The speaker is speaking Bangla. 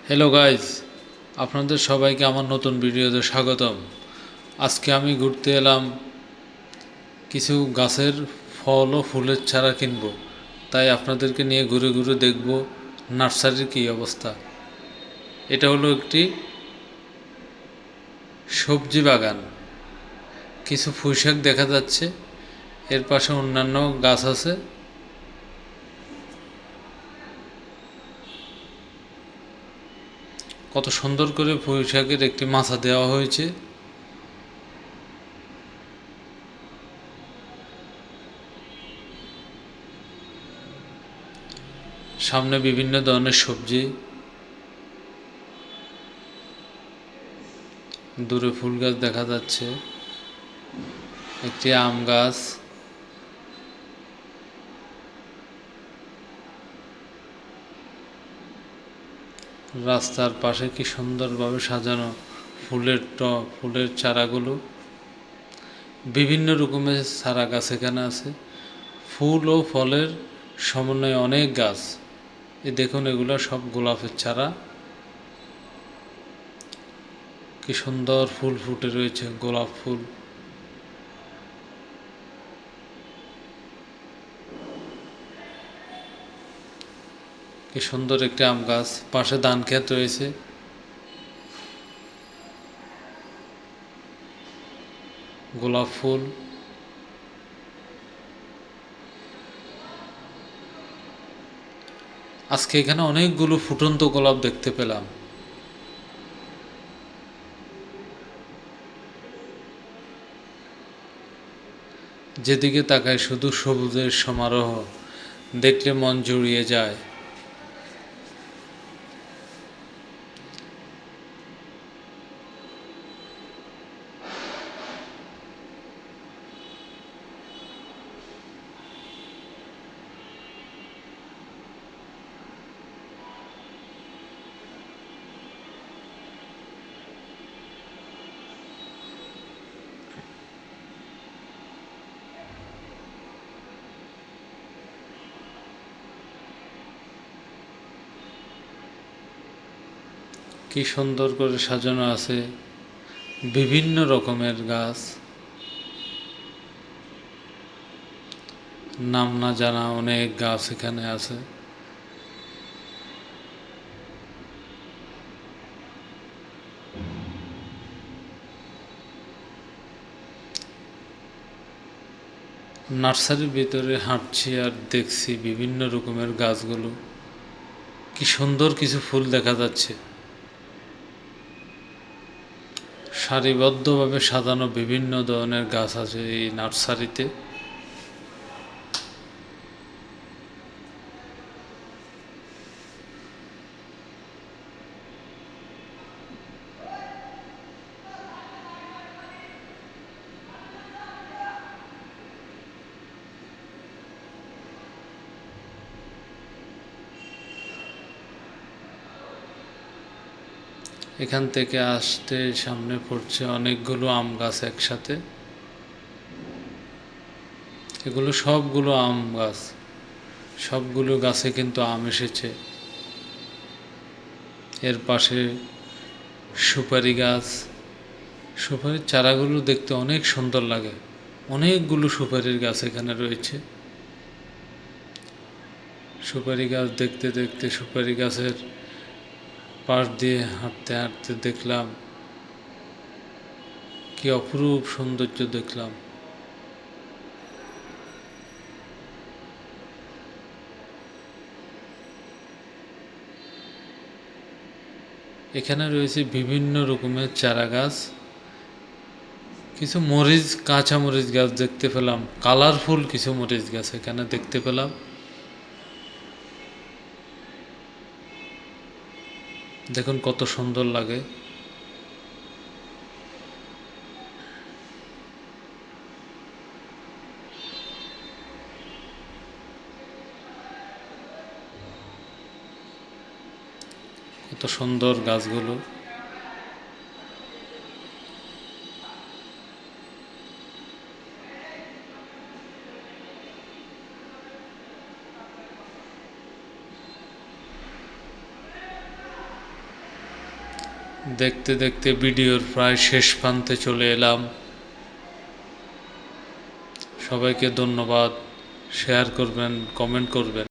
হ্যালো গাইজ, আপনাদের সবাইকে আমার নতুন ভিডিওতে স্বাগতম। আজকে আমি ঘুরতে এলাম, কিছু গাছের ফল ও ফুলের চারা কিনবো, তাই আপনাদেরকে নিয়ে ঘুরে ঘুরে দেখব নার্সারির কী অবস্থা। এটা হলো একটি সবজি বাগান, কিছু পুঁইশাক দেখা যাচ্ছে, এর পাশে অন্যান্য গাছ আছে। কত সুন্দর করে পুঁইশাকের একটি মাচা দেওয়া হয়েছে। সামনে বিভিন্ন ধরনের সবজি, দূরে ফুল গাছ দেখা যাচ্ছে, একটি আম গাছ, রাস্তার পাশে কি সুন্দরভাবে সাজানো ফুলের টব, ফুলের চারাগুলো, বিভিন্ন রকমের চারা গাছ এখানে আছে। ফুল ও ফলের সমন্বয়ে অনেক গাছ। দেখুন, এগুলো সব গোলাপের চারা। কি সুন্দর ফুল ফুটে রয়েছে, গোলাপ ফুল। কি সুন্দর একটি আম গাছ, পাশে ধান ক্ষেত রয়েছে। গোলাপ ফুল, আজকে এখানে অনেকগুলো ফুটন্ত গোলাপ দেখতে পেলাম। যেদিকে তাকায় শুধু সবুজের সমারোহ, দেখলে মন জুড়িয়ে যায়। কি সুন্দর করে সাজানো আছে বিভিন্ন রকমের গাছ, নাম না জানা অনেক গাছ এখানে আছে। নার্সারির ভিতরে হাঁটছি আর দেখছি বিভিন্ন রকমের গাছগুলো, কি সুন্দর কিছু ফুল দেখা যাচ্ছে। সারিবদ্ধভাবে সাজানো বিভিন্ন ধরনের গাছ আছে এই নার্সারিতে। এখান থেকে আসতে সামনে পড়ছে অনেকগুলো আম গাছ একসাথে। এগুলো সবগুলো আম গাছ, সবগুলো গাছে কিন্তু আম এসেছে। এর পাশে সুপারি গাছ, সুপারির চারাগুলো দেখতে অনেক সুন্দর লাগে। অনেকগুলো সুপারির গাছ এখানে রয়েছে। সুপারি গাছ দেখতে দেখতে সুপারি গাছের পাশ দিয়ে হাঁটতে হাঁটতে দেখলাম কি অপরূপ সৌন্দর্য দেখলাম। এখানে রয়েছে বিভিন্ন রকমের চারা গাছ, কিছু মরিচ, কাঁচা মরিচ গাছ দেখতে পেলাম, কালারফুল কিছু মরিচ গাছ এখানে দেখতে পেলাম। দেখুন কত সুন্দর লাগে। কত সুন্দর গাছগুলো। দেখতে দেখতে ভিডিওর প্রায় শেষ প্রান্তে চলে এলাম। সবাইকে ধন্যবাদ, শেয়ার করবেন, কমেন্ট করবেন।